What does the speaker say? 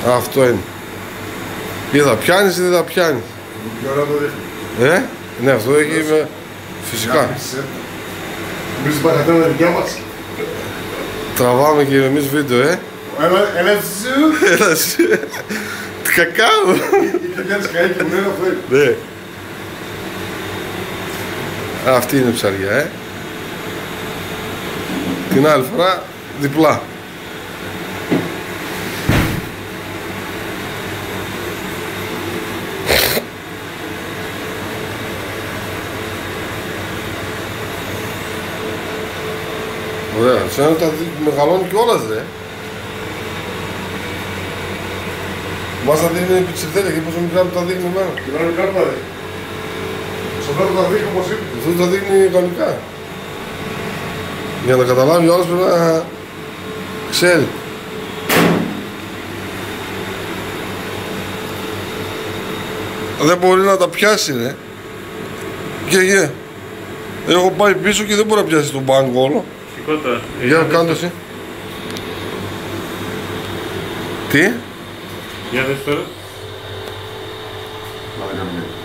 Αυτό είναι. Ή θα πιάνεις ή δεν θα πιάνεις. Τι ώρα το δείχνει. Ναι, αυτό έχει φυσικά. Εμείς παρατάμε τα δικιά μας. Τραβάμε και εμείς βίντεο, Ένα ζου. Έλα σου. Τι κακάο. Και πιάνεις καίκι μου, είναι αυτό. Ναι. Αυτή είναι ψαριά, Την άλλη φορά διπλά. Ωραία, σαν τα μεγαλώνει κιόλας, ρε. Μας τα δείχνει πιτσιρδέλια και πόσο μικρά τα δείχνει εμένα. Την άλλη κάρτα, ρε. Στο πρώτο τα δείχνει όπως είπε. Αυτό τα δείχνει κανονικά. Για να καταλάβει ο άλλος πρέπει να ξέρει. Δεν μπορεί να τα πιάσει, ρε. Και έχω πάει πίσω και δεν μπορεί να πιάσει τον μπάγκο όλο. Σηκώτα. Για κάνε το εσύ. Τι? Για δες τώρα. Να δεν κάνουμε.